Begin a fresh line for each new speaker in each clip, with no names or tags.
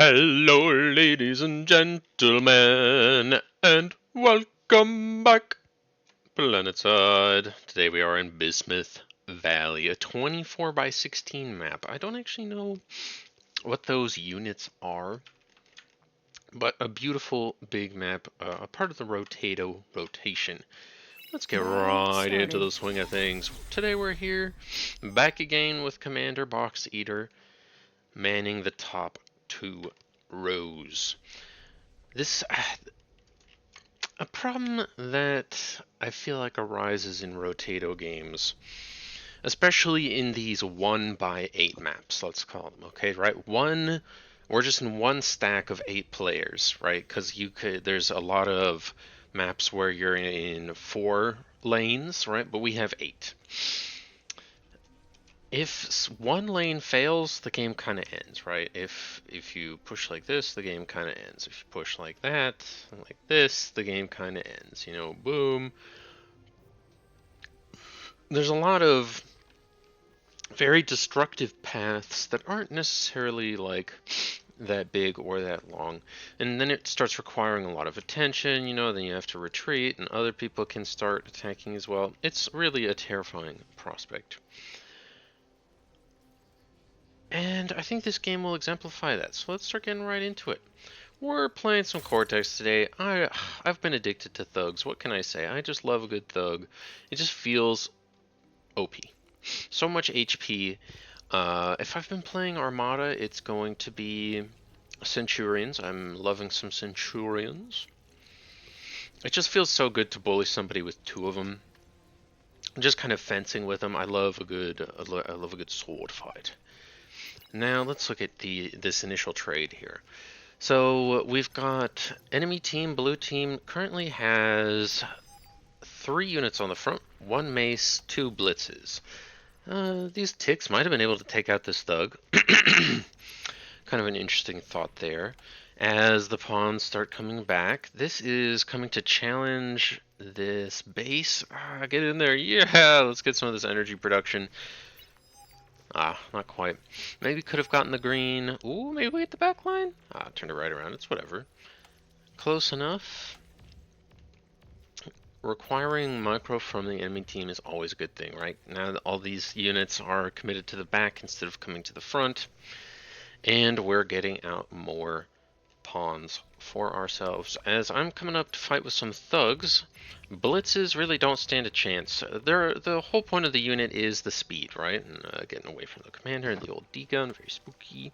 Hello, ladies and gentlemen, and welcome back, Planetside. Today we are in Bismuth Valley, a 24 by 16 map. I don't actually know what those units are, but a beautiful big map, a part of the Rotato rotation. Let's get right into the swing of things. Today we're here, back again with Commander Box Eater, manning the top two rows. This a problem that I feel like arises in Rotato games, especially in these 1 by 8 maps, let's call them, okay, right? We're just in one stack of 8 players, right? Because there's a lot of maps where you're in 4 lanes, right? But we have 8. If one lane fails, the game kind of ends, right? If you push like this, the game kind of ends. If you push like that, like this, the game kind of ends. You know, boom. There's a lot of very destructive paths that aren't necessarily like that big or that long. And then it starts requiring a lot of attention, you know, then you have to retreat and other people can start attacking as well. It's really a terrifying prospect. And I think this game will exemplify that. So let's start getting right into it. We're playing some Cortex today. I've been addicted to thugs. What can I say? I just love a good thug. It just feels OP. So much HP. If I've been playing Armada, it's going to be Centurions. I'm loving some Centurions. It just feels so good to bully somebody with 2 of them. Just kind of fencing with them. I love a good sword fight. Now let's look at this initial trade here. So we've got enemy team, blue team, currently has 3 units on the front, 1 mace, 2 blitzes. These ticks might have been able to take out this thug. Kind of an interesting thought there. As the pawns start coming back, this is coming to challenge this base. Get in there, yeah! Let's get some of this energy production. Not quite. Maybe could have gotten the green. Ooh, maybe we hit the back line? Turned it right around. It's whatever. Close enough. Requiring micro from the enemy team is always a good thing, right? Now all these units are committed to the back instead of coming to the front. And we're getting out more pawns for ourselves. As I'm coming up to fight with some thugs, blitzes really don't stand a chance. The whole point of the unit is the speed, right? And getting away from the commander and the old D-gun, very spooky.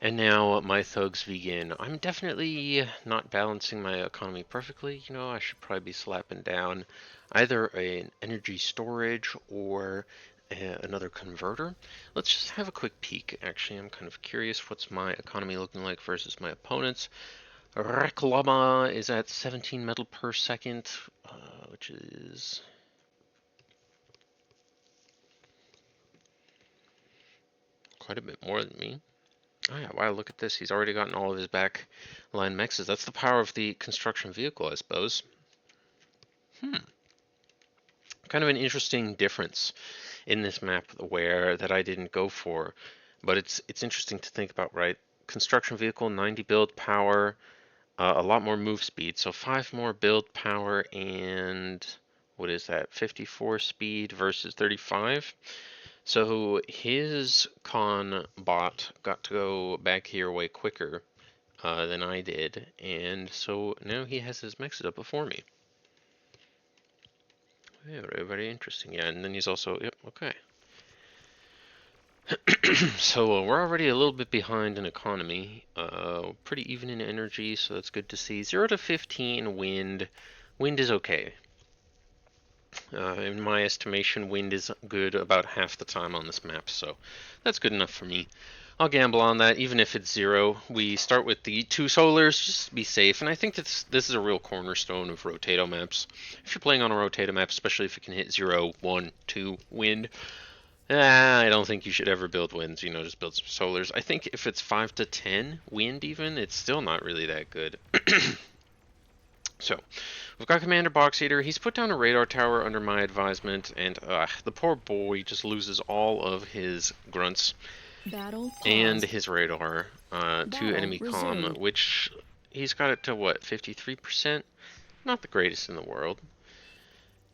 And now my thugs begin. I'm definitely not balancing my economy perfectly. You know, I should probably be slapping down either an energy storage or another converter. Let's just have a quick peek. Actually, I'm kind of curious what's my economy looking like versus my opponents. Reklama is at 17 metal per second, which is quite a bit more than me. Oh yeah, wow, look at this. He's already gotten all of his back line mexes. That's the power of the construction vehicle, I suppose. Kind of an interesting difference in this map that I didn't go for. But it's interesting to think about, right? Construction vehicle, 90 build power, a lot more move speed. So 5 more build power and what is that? 54 speed versus 35. So his con bot got to go back here way quicker than I did, and so now he has his mexes up before me. Very, very interesting. Yeah, and then he's also, yep, okay. So we're already a little bit behind in economy, pretty even in energy, so that's good to see. 0 to 15 wind. Wind is okay. In my estimation, wind is good about half the time on this map, so that's good enough for me. I'll gamble on that, even if it's 0. We start with the 2 solars, just to be safe, and I think this is a real cornerstone of Rotato maps. If you're playing on a Rotato map, especially if it can hit 0, 1, 2 wind, I don't think you should ever build winds, you know, just build some solars. I think if it's 5 to 10 wind even, it's still not really that good. So, we've got Commander Box Eater. He's put down a radar tower under my advisement, and the poor boy just loses all of his grunts.
Battle
and
paused.
his radar to
Battle
enemy comm,
resumed.
which he's got it to what, 53%? Not the greatest in the world,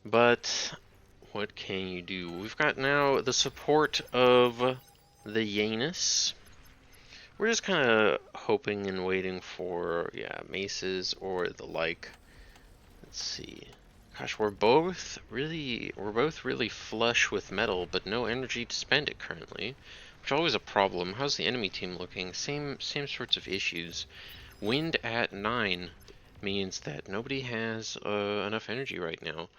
but what can you do? We've got now the support of the Janus. We're just kind of hoping and waiting for, yeah, maces or the like. Let's see. Gosh, we're both really flush with metal, but no energy to spend it currently, which is always a problem. How's the enemy team looking? Same sorts of issues. Wind at 9 means that nobody has enough energy right now,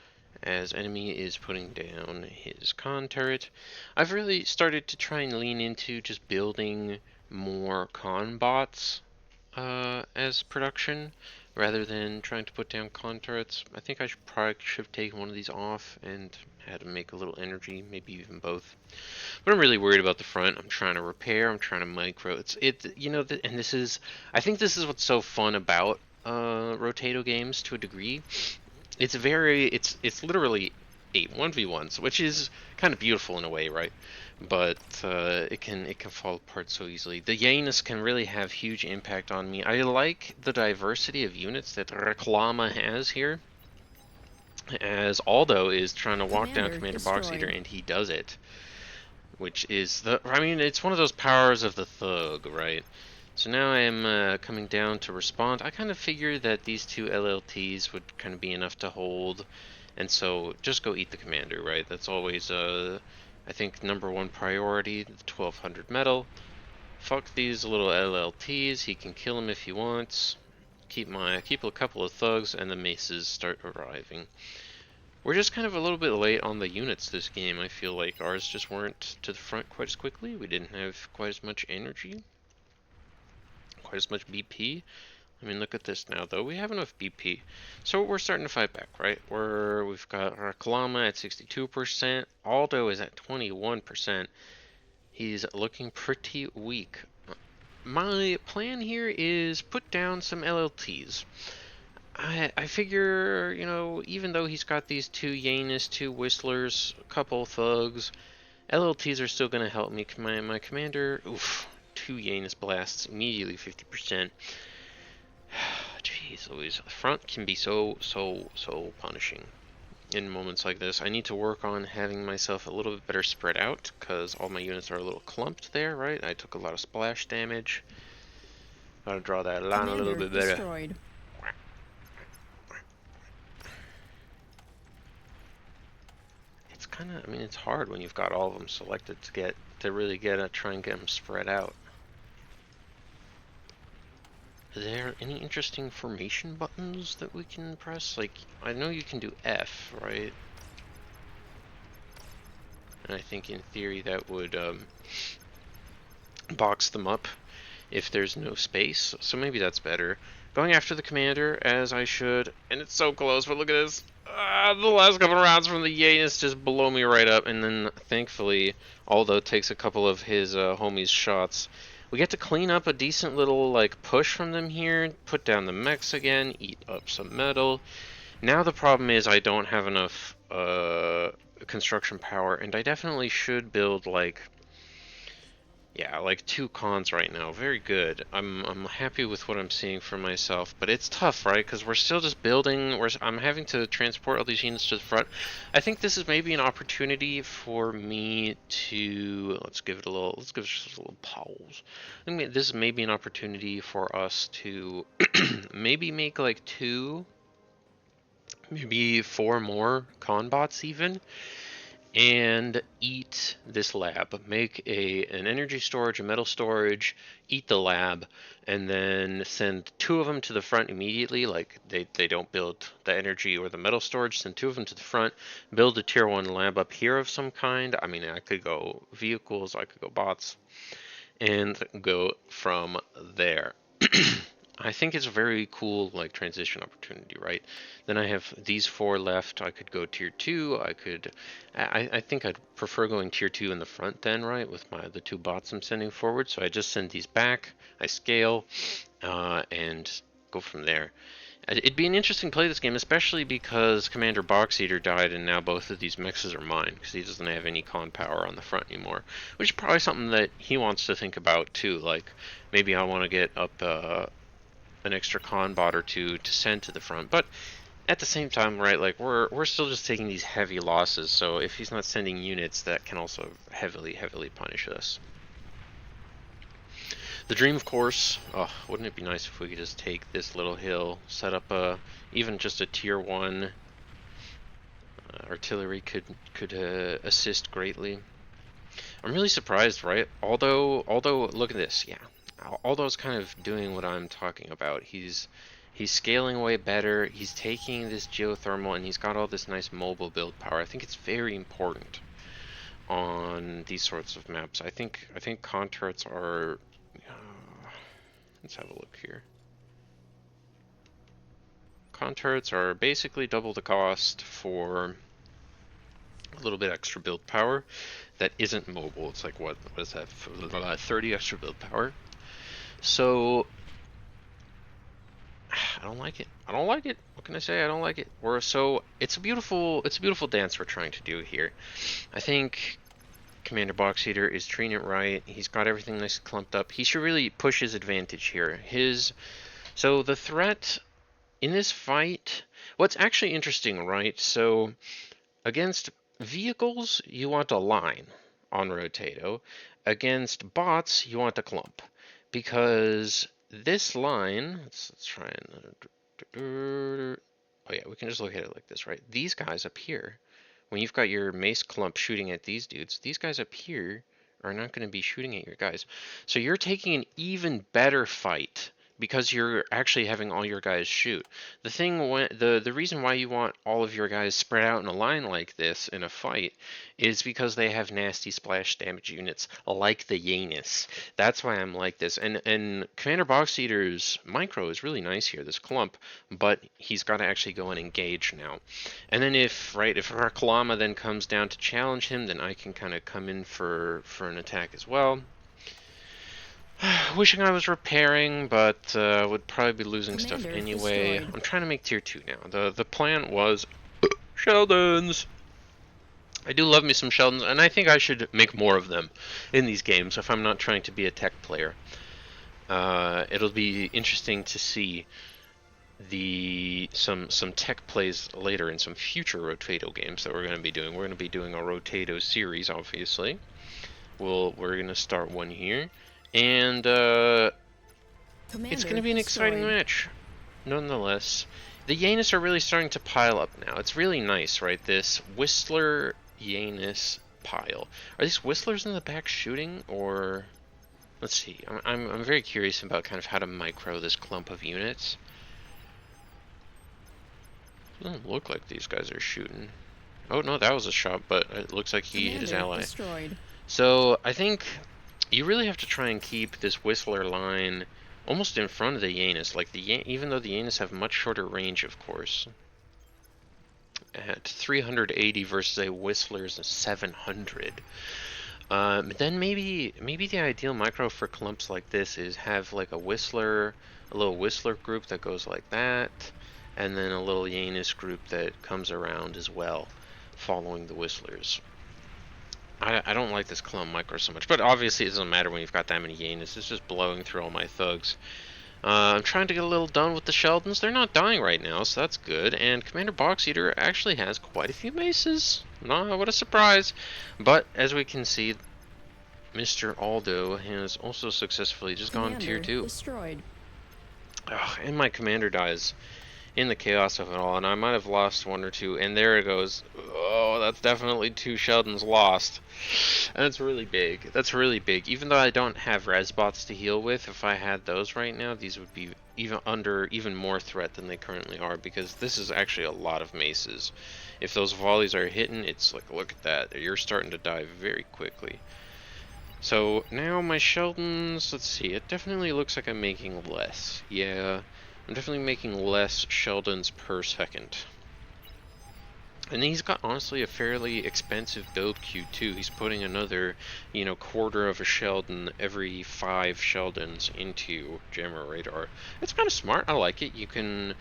as enemy is putting down his con turret. I've really started to try and lean into just building more con bots as production rather than trying to put down con turrets. I think I should have taken one of these off and had to make a little energy, maybe even both. But I'm really worried about the front. I'm trying to repair. I'm trying to micro. And this is. I think this is what's so fun about Rotato games to a degree. It's literally 8 1v1s, which is kind of beautiful in a way, right? But it can fall apart so easily. The Janus can really have huge impact on me. I like the diversity of units that Reclama has here, as Aldo is trying to walk down
Commander
Commander Box Eater,
destroyed.
and he does it, which is I mean, it's one of those powers of the thug, right? So now I am coming down to respond. I kind of figured that these two LLTs would kind of be enough to hold, and so just go eat the commander, right? That's always, I think, #1 priority, the 1200 metal. Fuck these little LLTs, he can kill them if he wants. Keep a couple of thugs, and the maces start arriving. We're just kind of a little bit late on the units this game. I feel like ours just weren't to the front quite as quickly. We didn't have quite as much energy, quite as much BP. I mean, look at this now, though. We have enough BP. So we're starting to fight back, right? We've got Raklama at 62%. Aldo is at 21%. He's looking pretty weak. My plan here is put down some LLTs. I figure, even though he's got these two Janus, two Whistlers, a couple Thugs, LLTs are still going to help me. My commander, oof, two Janus blasts, immediately 50%. Jeez Louise, the front can be so punishing in moments like this. I need to work on having myself a little bit better spread out, because all my units are a little clumped there, right? I took a lot of splash damage. Gotta draw that line a little
Commander
bit better.
destroyed.
It's kind of, I mean, it's hard when you've got all of them selected to really try and get them spread out. Is there any interesting formation buttons that we can press? Like, I know you can do F, right? And I think in theory that would box them up if there's no space, so maybe that's better. Going after the commander, as I should, and it's so close, but look at this. The last couple of rounds from the Janus just blow me right up, and then thankfully, Aldo takes a couple of his homies' shots. We get to clean up a decent little push from them here, put down the mechs again, eat up some metal. Now the problem is I don't have enough construction power, and I definitely should build yeah, two cons right now. Very good. I'm happy with what I'm seeing for myself, but it's tough, right? Because we're still just building. I'm having to transport all these units to the front. I think this is maybe an opportunity for me to let's give it just a little pause. I mean, this is maybe an opportunity for us to maybe make two, maybe four more con bots even, and eat this lab. Make an energy storage, a metal storage, eat the lab, and then send two of them to the front immediately. Like they don't build the energy or the metal storage, send two of them to the front, build a tier 1 lab up here of some kind. I mean, I could go vehicles, I could go bots, and go from there. I think it's a very cool transition opportunity, right? Then I have these four left. I could go tier 2. I think I'd prefer going tier 2 in the front then, right? With the two bots I'm sending forward. So I just send these back. I scale and go from there. It'd be an interesting play this game, especially because Commander Box Eater died, and now both of these mixes are mine because he doesn't have any con power on the front anymore. Which is probably something that he wants to think about too. Like maybe I want to get up an extra con bot or two to send to the front, but at the same time, right? Like we're still just taking these heavy losses. So if he's not sending units, that can also heavily punish us. The dream, of course, oh, wouldn't it be nice if we could just take this little hill, set up even just a tier 1 artillery could assist greatly. I'm really surprised, right? Although look at this, yeah. Although it's kind of doing what I'm talking about. He's scaling way better. He's taking this geothermal and he's got all this nice mobile build power. I think it's very important on these sorts of maps. I think con turrets are. Let's have a look here. Con turrets are basically double the cost for a little bit extra build power that isn't mobile. It's like what is that? 30 extra build power. So I don't like it. I don't like it. What can I say? I don't like it. It's a beautiful dance we're trying to do here. I think Commander Box Eater is treating it right. He's got everything nice clumped up. He should really push his advantage here. So the threat in this fight, what's actually interesting, right? So against vehicles, you want a line on Rotato. Against bots, you want a clump. Because this line, let's try and, oh yeah, we can just look at it like this, right? These guys up here, when you've got your mace clump shooting at these dudes, these guys up here are not going to be shooting at your guys. So you're taking an even better fight because you're actually having all your guys shoot. The reason why you want all of your guys spread out in a line like this in a fight is because they have nasty splash damage units like the Janus. That's why I'm like this. And Commander Box Eater's micro is really nice here, this clump, but he's got to actually go and engage now. And then if our Kalama then comes down to challenge him, then I can kind of come in for an attack as well. Wishing I was repairing, but would probably be losing stuff anyway. Destroyed. I'm trying to make tier 2 now. The plan was Sheldons. I do love me some Sheldons, and I think I should make more of them in these games if I'm not trying to be a tech player. It'll be interesting to see some tech plays later in some future Rotato games that we're going to be doing. We're going to be doing a Rotato series, obviously. We're going to start one here. And it's going to be an exciting match, nonetheless. The Janus are really starting to pile up now. It's really nice, right? This Whistler Janus pile. Are these Whistlers in the back shooting, or let's see? I'm very curious about kind of how to micro this clump of units. It doesn't look like these guys are shooting. Oh no, that was a shot, but it looks like he hit his ally. Destroyed. So I think you really have to try and keep this Whistler line almost in front of the Janus. Like even though the Janus have much shorter range, of course, at 380 versus a Whistler's 700. Then maybe the ideal micro for clumps like this is have like a little Whistler group that goes like that, and then a little Janus group that comes around as well, following the Whistlers. I don't like this clump micro so much, but obviously it doesn't matter when you've got that many Janus. It's just blowing through all my thugs. I'm trying to get a little done with the Sheldons. They're not dying right now, so that's good. And Commander Box Eater actually has quite a few maces. No, what a surprise. But as we can see, Mr. Aldo has also successfully just gone tier 2. Destroyed. Ugh, and my commander dies in the chaos of it all, and I might have lost one or two, and there it goes. Oh, that's definitely 2 Sheldons lost. And that's really big. That's really big. Even though I don't have res bots to heal with, if I had those right now, these would be even more threat than they currently are, because this is actually a lot of maces. If those volleys are hitting, it's like, look at that. You're starting to die very quickly. So now my Sheldons, let's see, it definitely looks like I'm making less. Yeah, I'm definitely making less Sheldons per second. And he's got honestly a fairly expensive build queue too. He's putting another, quarter of a Sheldon every 5 Sheldons into Jammer Radar. It's kind of smart. I like it. You can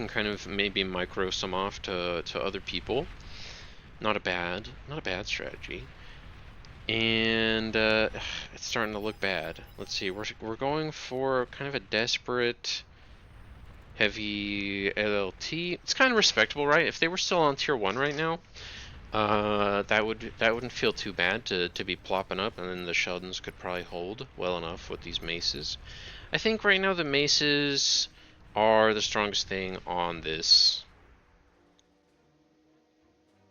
kind of maybe micro some off to other people. Not a bad strategy. And it's starting to look bad. Let's see. We're going for kind of a desperate heavy LLT. It's kind of respectable, right? If they were still on tier 1 right now, that wouldn't feel too bad to be plopping up, and then the Sheldons could probably hold well enough with these maces. I think right now the maces are the strongest thing on this,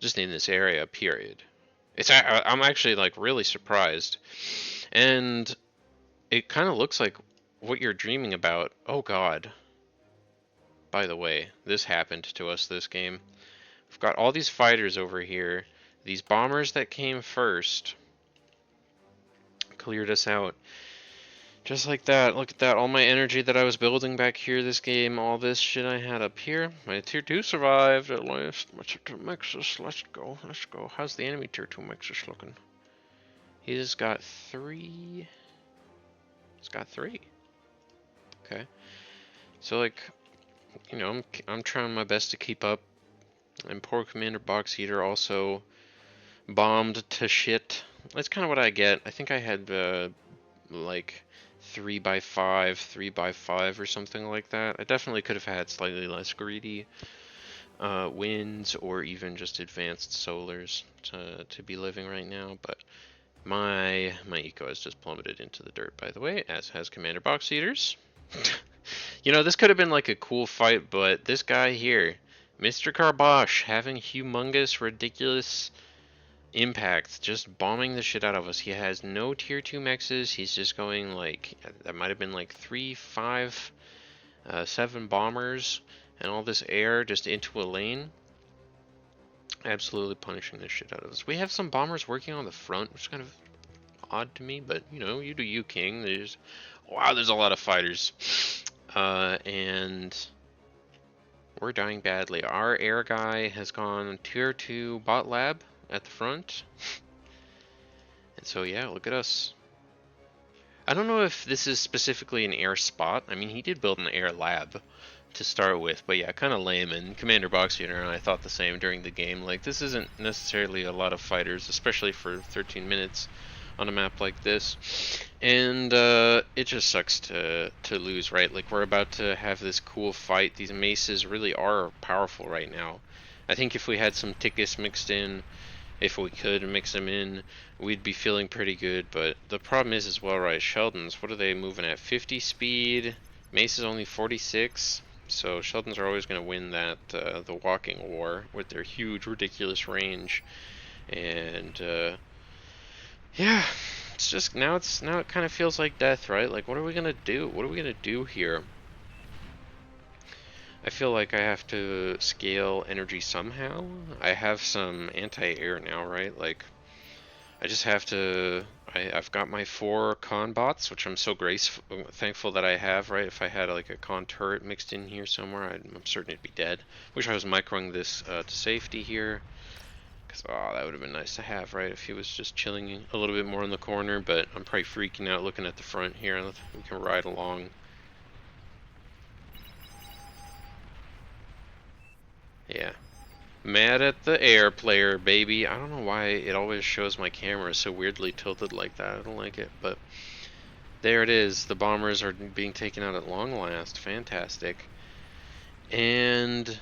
just in this area, period. I'm actually like really surprised, and it kind of looks like what you're dreaming about. Oh God. By the way, this happened to us this game. We've got all these fighters over here. These bombers that came first cleared us out. Just like that. Look at that. All my energy that I was building back here this game. All this shit I had up here. My tier 2 survived at least. My tier 2 Mexus. Let's go. Let's go. How's the enemy tier 2 Mexus looking? He's got 3. He's got 3. Okay. So like, I'm trying my best to keep up. And poor Commander Box Eater also bombed to shit. That's kind of what I get. I think I had like 3x5, 3x5 or something like that. I definitely could have had slightly less greedy winds or even just advanced solars to be living right now, but my eco has just plummeted into the dirt, by the way, as has Commander Box Eaters. This could have been like a cool fight, but this guy here, Mr. Carbosh, having humongous, ridiculous impact, just bombing the shit out of us. He has no tier 2 mexes. He's just going like, that might have been like 3, 5, 7 bombers and all this air just into a lane. Absolutely punishing the shit out of us. We have some bombers working on the front, which is kind of odd to me, but you do you, King. Wow, there's a lot of fighters. And we're dying badly. Our air guy has gone tier 2 bot lab at the front. And so yeah, look at us. I don't know if this is specifically an air spot. I mean, he did build an air lab to start with, but yeah, kind of lame. And Commander Box Eater and I thought the same during the game. Like, this isn't necessarily a lot of fighters, especially for 13 minutes on a map like this. And it just sucks to lose, right? Like, we're about to have this cool fight. These maces really are powerful right now. I think if we had some Tickus mixed in, if we could mix them in, we'd be feeling pretty good. But the problem is as well, right, Sheldons, what are they moving at? 50 speed? Mace is only 46. So Sheldons are always going to win that the walking war with their huge, ridiculous range. And yeah, it's just now it kind of feels like death, right? Like, what are we gonna do? What are we gonna do here? I feel like I have to scale energy somehow. I have some anti-air now, right? Like, I just have to. I've got my 4 con bots, which I'm so thankful that I have, right? If I had like a con turret mixed in here somewhere, I'm certain it'd be dead. Wish I was microing this to safety here. Because, oh, that would have been nice to have, right? If he was just chilling a little bit more in the corner, but I'm probably freaking out looking at the front here. We can ride along. Yeah. Mad at the air player, baby. I don't know why it always shows my camera so weirdly tilted like that. I don't like it, but there it is. The bombers are being taken out at long last. Fantastic. And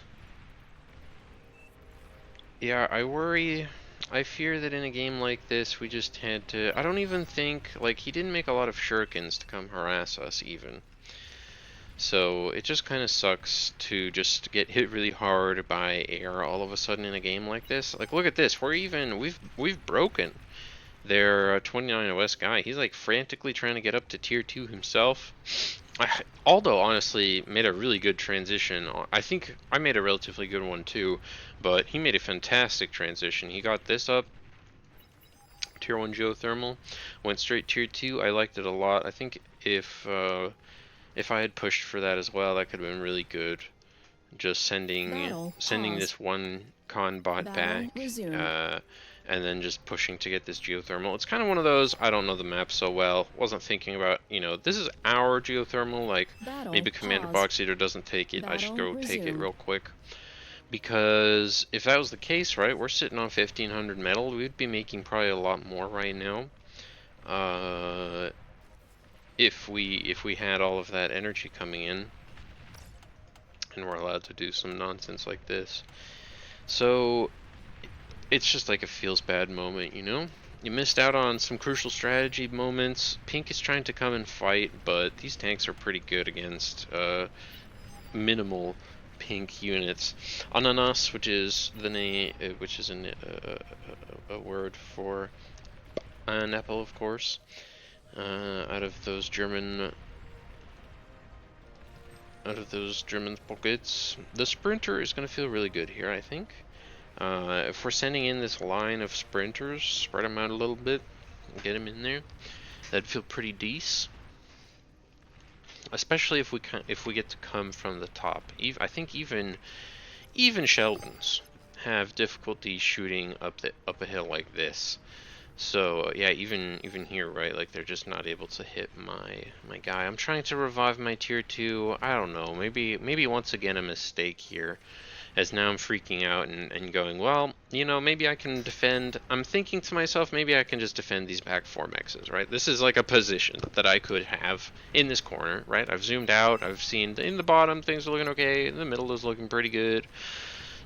yeah, I fear that in a game like this, we just had to, I don't even think, like, he didn't make a lot of shurikens to come harass us even. So it just kind of sucks to just get hit really hard by air all of a sudden in a game like this. Like, look at this. We've broken their 29 OS guy. He's like frantically trying to get up to tier 2 himself. Aldo honestly made a really good transition. I think I made a relatively good one too, but he made a fantastic transition. He got this up, tier 1 geothermal, went straight tier 2. I liked it a lot. I think if I had pushed for that as well, that could have been really good. just sending
Battle
this
paused.
one con bot
Battle
back,
resumed.
and then just pushing to get this geothermal. It's kind of one of those, I don't know the map so well, wasn't thinking about, this is our geothermal, like
Battle
maybe Commander
paused.
Box Eater doesn't take it, I should
Battle
go take it
resumed.
real quick. Because if that was the case, right, we're sitting on 1500 metal, we'd be making probably a lot more right now. If we had all of that energy coming in, and we're allowed to do some nonsense like this. So it's just like a feels bad moment, You missed out on some crucial strategy moments. Pink is trying to come and fight, but these tanks are pretty good against minimal pink units. Ananas, which is the name, which is a word for an apple, of course. Out of those German pockets. The sprinter is going to feel really good here, I think. If we're sending in this line of sprinters, spread them out a little bit, get them in there, that'd feel pretty decent. Especially if we get to come from the top. I think even Sheldons have difficulty shooting up a hill like this. So yeah, even here, right? Like they're just not able to hit my guy. I'm trying to revive my tier 2. I don't know. Maybe once again a mistake here, as now I'm freaking out and going, well, maybe I can defend. I'm thinking to myself, maybe I can just defend these back 4 mexes, right? This is like a position that I could have in this corner, right? I've zoomed out. I've seen in the bottom things are looking okay. In the middle is looking pretty good.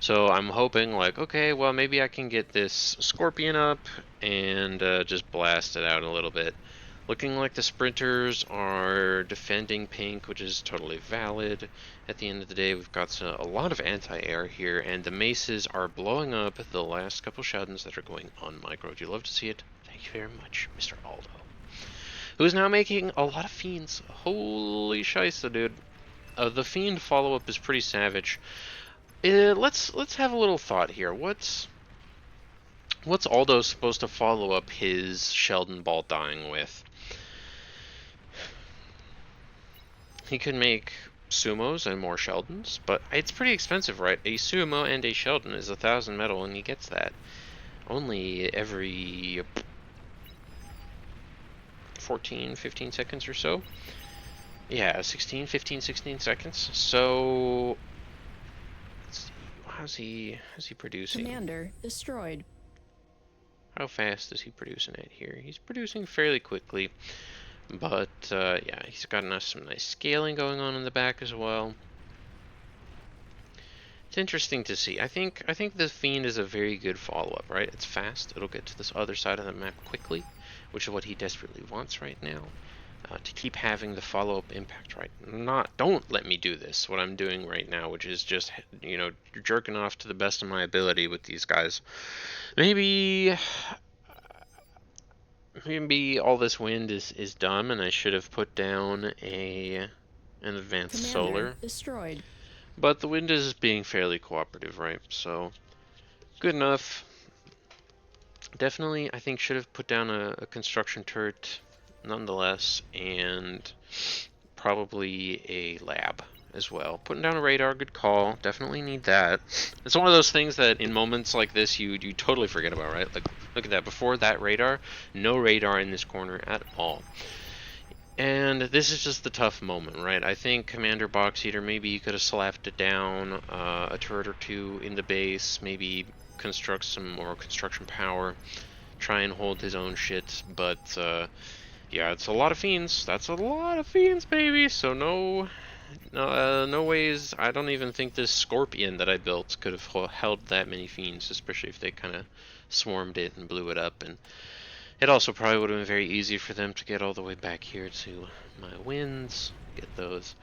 So I'm hoping, like, okay, well, maybe I can get this Scorpion up and just blast it out a little bit. Looking like the sprinters are defending pink, which is totally valid. At the end of the day, we've got a lot of anti-air here, and the maces are blowing up the last couple Sheldons that are going on micro. Do you love to see it? Thank you very much, Mr. Aldo. Who is now making a lot of fiends. Holy shiza, dude. The fiend follow-up is pretty savage. Let's have a little thought here. What's Aldo supposed to follow up his Sheldon Ball dying with? He could make sumos and more Sheldons, but it's pretty expensive, right? A sumo and a Sheldon is 1,000 metal, and he gets that only every 14, 15 seconds or so. Yeah, 16, 15, 16 seconds. So let's see. How's he producing?
Commander destroyed.
How fast is he producing it here? He's producing fairly quickly, but yeah, he's got some nice scaling going on in the back as well. It's interesting to see. I think the Fiend is a very good follow-up, right? It's fast. It'll get to this other side of the map quickly, which is what he desperately wants right now. To keep having the follow-up impact, right? Don't let me do this, what I'm doing right now, which is just, jerking off to the best of my ability with these guys. Maybe all this wind is dumb, and I should have put down an advanced
Commander
solar.
destroyed.
But the wind is being fairly cooperative, right? So, good enough. Definitely, I think, should have put down a construction turret nonetheless, and probably a lab as well. Putting down a radar, good call. Definitely need that. It's one of those things that in moments like this you totally forget about, right? Like, look at that. Before that radar, no radar in this corner at all. And this is just the tough moment, right? I think Commander Box Eater, maybe you could have slapped it down a turret or two in the base, maybe construct some more construction power, try and hold his own shit, but yeah, it's a lot of fiends. That's a lot of fiends, baby. So no ways. I don't even think this Scorpion that I built could have held that many fiends, especially if they kind of swarmed it and blew it up. And it also probably would have been very easy for them to get all the way back here to my wins, get those.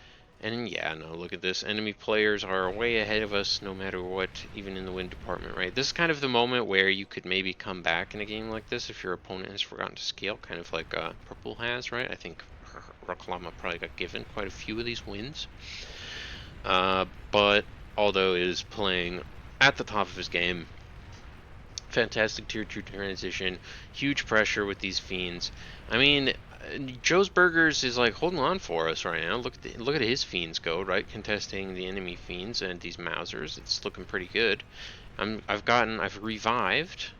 And yeah, no, look at this. Enemy players are way ahead of us no matter what, even in the win department, right? This is kind of the moment where you could maybe come back in a game like this if your opponent has forgotten to scale, kind of like Purple has, right? I think Raklama probably got given quite a few of these wins. But Aldo is playing at the top of his game. Fantastic tier 2 transition, huge pressure with these fiends. I mean, Joe's Burgers is like holding on for us right now. Look at his fiends go, right, contesting the enemy fiends and these Mausers. It's looking pretty good. I've revived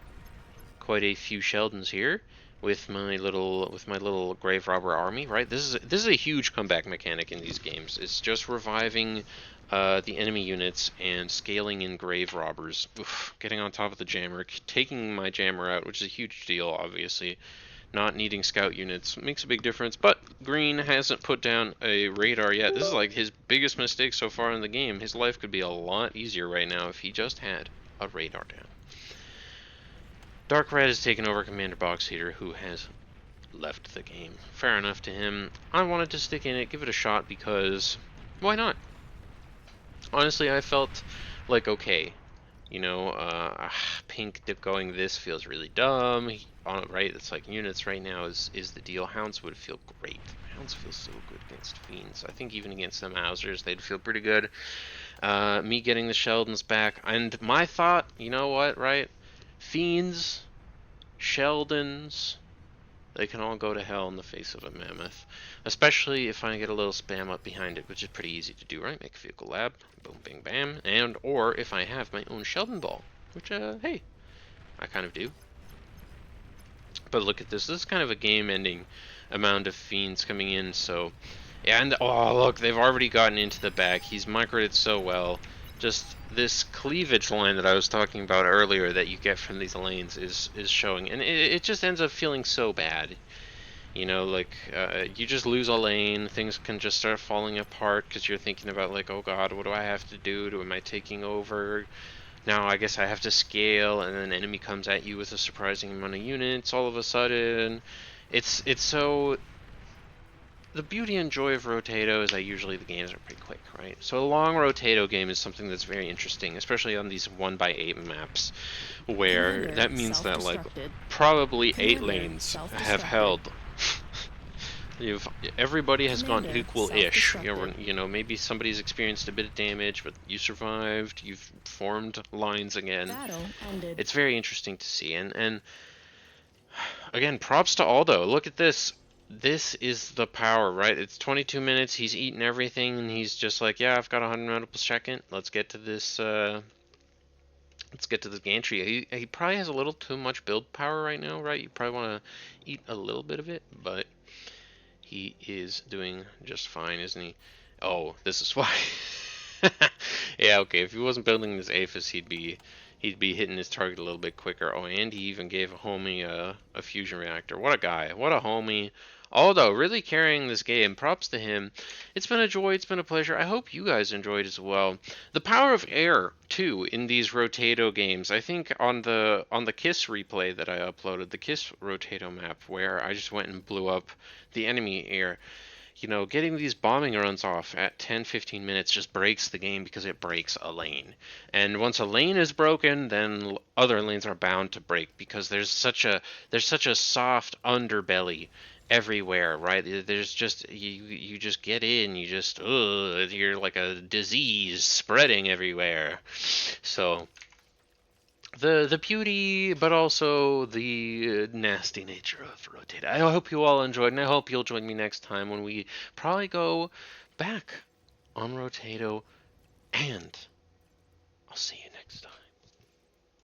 quite a few Sheldons here with my little grave robber army, right? This is a huge comeback mechanic in these games. It's just reviving the enemy units and scaling in grave robbers. Oof, getting on top of the jammer, taking my jammer out, which is a huge deal, obviously. Not needing scout units makes a big difference, but Green hasn't put down a radar yet. This is like his biggest mistake so far in the game. His life could be a lot easier right now if he just had a radar down. Dark Red has taken over Commander Box Eater, who has left the game. Fair enough to him. I wanted to stick in it, give it a shot, because why not? Honestly, I felt like, okay, Pink going this feels really dumb. Right, it's like units right now is the deal. Hounds would feel great. Hounds feel so good against Fiends. I think even against the Mausers, they'd feel pretty good. Me getting the Sheldons back, and my thought, you know what, right? Fiends, Sheldons, they can all go to hell in the face of a mammoth. Especially if I get a little spam up behind it, which is pretty easy to do, right? Make a vehicle lab, boom, bing, bam. And, or if I have my own Sheldon ball, which, hey, I kind of do. But look at this. This is kind of a game-ending amount of fiends coming in, so... Yeah, and, oh, look, they've already gotten into the back. He's microed it so well. Just this cleavage line that I was talking about earlier that you get from these lanes is showing. And it just ends up feeling so bad. You know, like, you just lose a lane, things can just start falling apart because you're thinking about, like, oh god, what do I have to do? Am I taking over? Now I guess I have to scale, and then an enemy comes at you with a surprising amount of units all of a sudden. It's so... The beauty and joy of Rotato is that usually the games are pretty quick, right? So a long Rotato game is something that's very interesting, especially on these 1x8 maps, where
Commander
that means that, like,
self-destructed.
probably 8
Commander
lanes have
self-destructed.
held. Everybody has gone
Commander
equal-ish.
self-destructed.
Maybe somebody's experienced a bit of damage, but you survived. You've formed lines again.
Battle ended.
It's very interesting to see. And again, props to Aldo. Look at this. This is the power, right? It's 22 minutes. He's eaten everything, and he's just like, yeah, I've got 100 round per second. Let's get to this. Let's get to this gantry. He probably has a little too much build power right now, right? You probably want to eat a little bit of it, but he is doing just fine, isn't he? Oh, this is why. Yeah, okay. If he wasn't building this Aphis, he'd be hitting his target a little bit quicker. Oh, and he even gave a homie a fusion reactor. What a guy. What a homie. Aldo, really carrying this game. Props to him. It's been a joy. It's been a pleasure. I hope you guys enjoyed as well. The power of air, too, in these Rotato games. I think on the Kiss replay that I uploaded, the Kiss Rotato map, where I just went and blew up the enemy air. Getting these bombing runs off at 10-15 minutes just breaks the game because it breaks a lane. And once a lane is broken, then other lanes are bound to break because there's such a soft underbelly everywhere, right? There's just you just get in, you're like a disease spreading everywhere. So the beauty, but also the nasty nature of Rotato. I hope you all enjoyed, and I hope you'll join me next time when we probably go back on Rotato, and I'll see you next time.